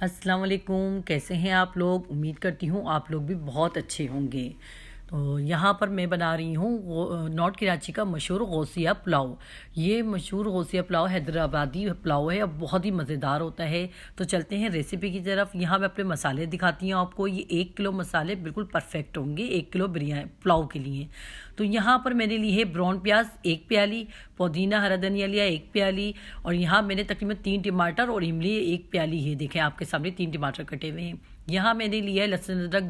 अस्सलाम वालेकुम। कैसे हैं आप लोग? उम्मीद करती हूँ आप लोग भी बहुत अच्छे होंगे। तो यहाँ पर मैं बना रही हूँ नॉर्थ कराची का मशहूर गौसिया पुलाव। ये मशहूर गौसिया पुलाव हैदराबादी पुलाव है और बहुत ही मज़ेदार होता है। तो चलते हैं रेसिपी की तरफ। यहाँ मैं अपने मसाले दिखाती हूँ आपको। ये 1 किलो मसाले बिल्कुल परफेक्ट होंगे 1 किलो बिरयानी पुलाव के लिए। तो यहाँ पर मैंने ली है ब्राउन प्याज 1 प्याली, पुदीना हरा धनिया लिया 1 प्याली, और यहाँ मैंने तकरीबन 3 टमाटर और इमली 1 प्याली है। देखें आपके सामने 3 टमाटर कटे हुए हैं। यहाँ मैंने लिया है लहसुन अदरक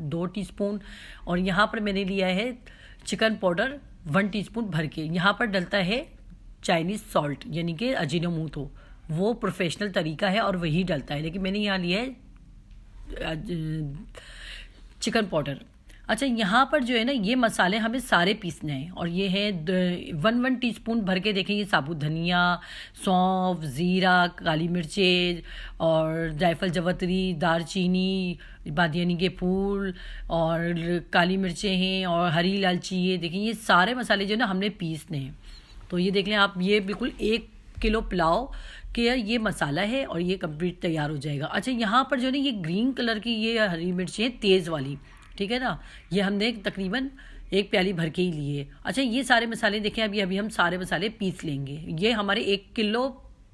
दो टीस्पून, और यहाँ पर मैंने लिया है चिकन पाउडर 1 टीस्पून भर के। यहाँ पर डलता है चाइनीज़ सॉल्ट यानी कि अजीनोमोटो, वो प्रोफेशनल तरीका है और वही डलता है, लेकिन मैंने यहाँ लिया है चिकन पाउडर। अच्छा, यहाँ पर जो है ना ये मसाले हमें सारे पीसने हैं, और ये है 1 टीस्पून भर के। देखें ये साबुत धनिया, सौंफ, ज़ीरा, काली मिर्चें और जायफल, जवतरी, दालचीनी, बादियानी के फूल और काली मिर्चें हैं और हरी इलायची है। देखिए ये सारे मसाले जो है ना हमने पीसने हैं। तो ये देख लें आप, ये बिल्कुल 1 किलो पुलाव के ये मसाला है और ये कंप्लीट तैयार हो जाएगा। अच्छा, यहाँ पर जो है ना ये ग्रीन कलर की ये हरी मिर्ची है तेज़ वाली, ठीक है ना। ये हमने तकरीबन 1 प्याली भर के ही लिए। अच्छा, ये सारे मसाले देखें, अभी हम सारे मसाले पीस लेंगे। ये हमारे 1 किलो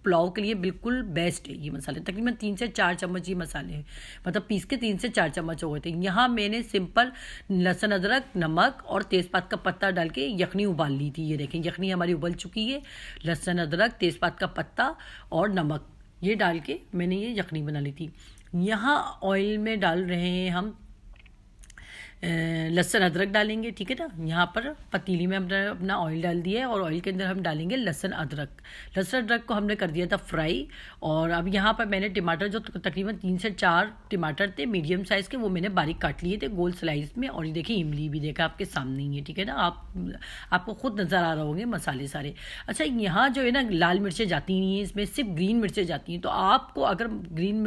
पुलाव के लिए बिल्कुल बेस्ट है ये मसाले। तकरीबन 3 से 4 चम्मच ये मसाले हैं, मतलब पीस के 3 से 4 चम्मच हो गए थे। यहाँ मैंने सिंपल लहसुन अदरक, नमक और तेज़पात का पत्ता डाल के यखनी उबाल ली थी। ये देखें यखनी हमारी उबल चुकी है। लहसुन अदरक, तेज़पात का पत्ता और नमक ये डाल के मैंने ये यखनी बना ली थी। यहाँ ऑयल में डाल रहे हैं हम लहसुन अदरक डालेंगे, ठीक है ना। यहाँ पर पतीली में हमने अपना ऑयल डाल दिया है और ऑयल के अंदर हम डालेंगे लहसुन अदरक। लहसुन अदरक को हमने कर दिया था फ्राई। और अब यहाँ पर मैंने टमाटर जो तकरीबन 3 से 4 टमाटर थे मीडियम साइज़ के, वो मैंने बारीक काट लिए थे गोल स्लाइस में। और ये देखिए इमली भी देखा आपके सामने ही है, ठीक है ना। आपको खुद नज़र आ रहे होंगे मसाले सारे। अच्छा, यहाँ जो है ना लाल मिर्चें जाती नहीं हैं, इसमें सिर्फ ग्रीन मिर्चें जाती हैं। तो आपको अगर ग्रीन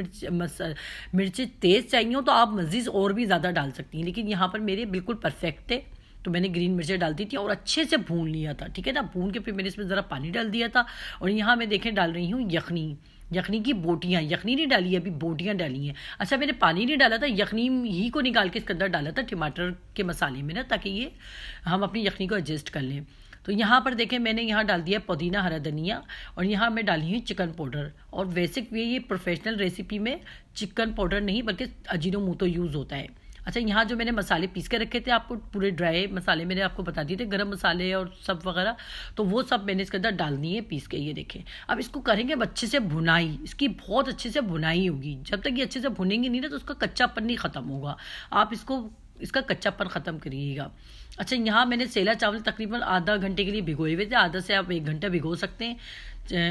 मिर्चें तेज़ चाहिए हो तो आप मज़ीद और भी ज़्यादा डाल सकती हैं, लेकिन यहाँ पर मेरे बिल्कुल परफेक्ट थे तो मैंने ग्रीन मिर्चें डाल दी थी और अच्छे से भून लिया था, ठीक है ना। भून के फिर मैंने इसमें ज़रा पानी डाल दिया था। और यहाँ मैं देखें डाल रही हूँ यखनी की बोटियाँ। यखनी नहीं डाली है, अभी बोटियाँ डाली हैं। अच्छा, मैंने पानी नहीं डाला था, यखनी ही को निकाल के इसके अंदर डाला था टमाटर के मसाले में ना, ताकि ये हम अपनी यखनी को एडजस्ट कर लें। तो यहाँ पर देखें मैंने यहाँ डाल दिया पुदीना हरा धनिया, और यहाँ मैं डाली हूँ चिकन पाउडर। और बेसिक ये प्रोफेशनल रेसिपी में चिकन पाउडर नहीं बल्कि अजीनोमोटो यूज़ होता है। अच्छा, यहाँ जो मैंने मसाले पीस के रखे थे, आपको पूरे ड्राई मसाले मैंने आपको बता दिए थे, गरम मसाले और सब वगैरह, तो वो सब मैंने इसके अंदर डाल दिए पीस के। ये देखें, अब इसको करेंगे अब अच्छे से भुनाई, इसकी बहुत अच्छे से भुनाई होगी। जब तक ये अच्छे से भुनेंगे नहीं ना तो उसका कच्चापन नहीं ख़त्म होगा। आप इसका कच्चापन ख़त्म करिएगा। अच्छा, यहाँ मैंने सेला चावल तकरीबन आधा घंटे के लिए भिगोए हुए थे, आधा से आप 1 घंटा भिगो सकते हैं।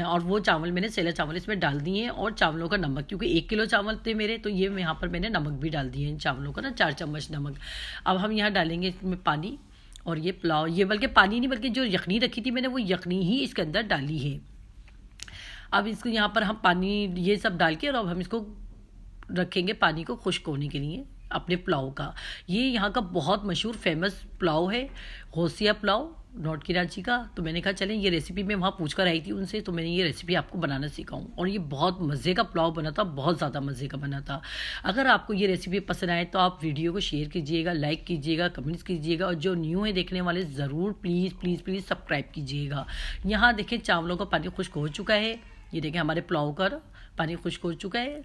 और वो चावल मैंने सेला चावल इसमें डाल दिए हैं, और चावलों का नमक, क्योंकि 1 किलो चावल थे मेरे, तो ये यहाँ पर मैंने नमक भी डाल दिए हैं चावलों का ना, 4 चम्मच नमक। अब हम यहाँ डालेंगे इसमें पानी, और ये पुलाव, ये बल्कि पानी नहीं बल्कि जो यखनी रखी थी मैंने वो यखनी ही इसके अंदर डाली है। अब इसको यहाँ पर हम पानी ये सब डाल के, और अब हम इसको रखेंगे पानी को खुश्क होने के लिए अपने पुलाव का। ये यहाँ का बहुत मशहूर फेमस पुलाव है, गौसिया पुलाव नॉर्थ कराची का। तो मैंने कहा चलें ये रेसिपी मैं वहाँ पूछ कर आई थी उनसे, तो मैंने ये रेसिपी आपको बनाना सीखा हूँ। और ये बहुत मज़े का पुलाव बना था, बहुत ज़्यादा मज़े का बना था। अगर आपको ये रेसिपी पसंद आए तो आप वीडियो को शेयर कीजिएगा, लाइक कीजिएगा, कमेंट्स कीजिएगा, और जो न्यू है देखने वाले ज़रूर प्लीज़ प्लीज़ प्लीज़ सब्सक्राइब कीजिएगा। यहाँ देखें चावलों का पानी खुश्क हो चुका है। ये देखें हमारे पुलाव का पानी खुश्क हो चुका है,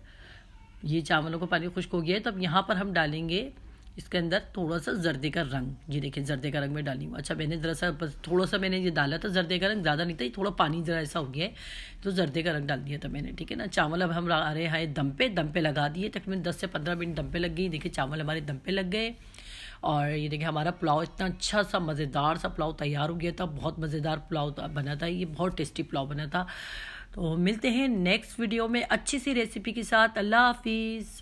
ये चावलों का पानी खुश्क हो गया है। तो अब यहाँ पर हम डालेंगे इसके अंदर थोड़ा सा जर्दे का रंग। ये देखिए जर्दे का रंग मैं डाली हूँ। अच्छा, मैंने ज़रा सा बस थोड़ा सा मैंने ये डाला था जर्दे का रंग, ज़्यादा नहीं था, थोड़ा पानी ज़रा ऐसा हो गया है तो जर्दे का रंग डाल दिया था मैंने, ठीक है ना। चावल अब हम आ रहे हैं दम पे लगा दिए, तकरीबन 10 से 15 मिनट दम पे लग गई। देखिए चावल हमारे दम पे लग गए, और ये देखिए हमारा पुलाव इतना अच्छा सा मज़ेदार सा पुलाव तैयार हो गया था। बहुत मज़ेदार पुलाव बना था, ये बहुत टेस्टी पुलाव बना था। तो मिलते हैं नेक्स्ट वीडियो में अच्छी सी रेसिपी के साथ। अल्लाह हाफिज़।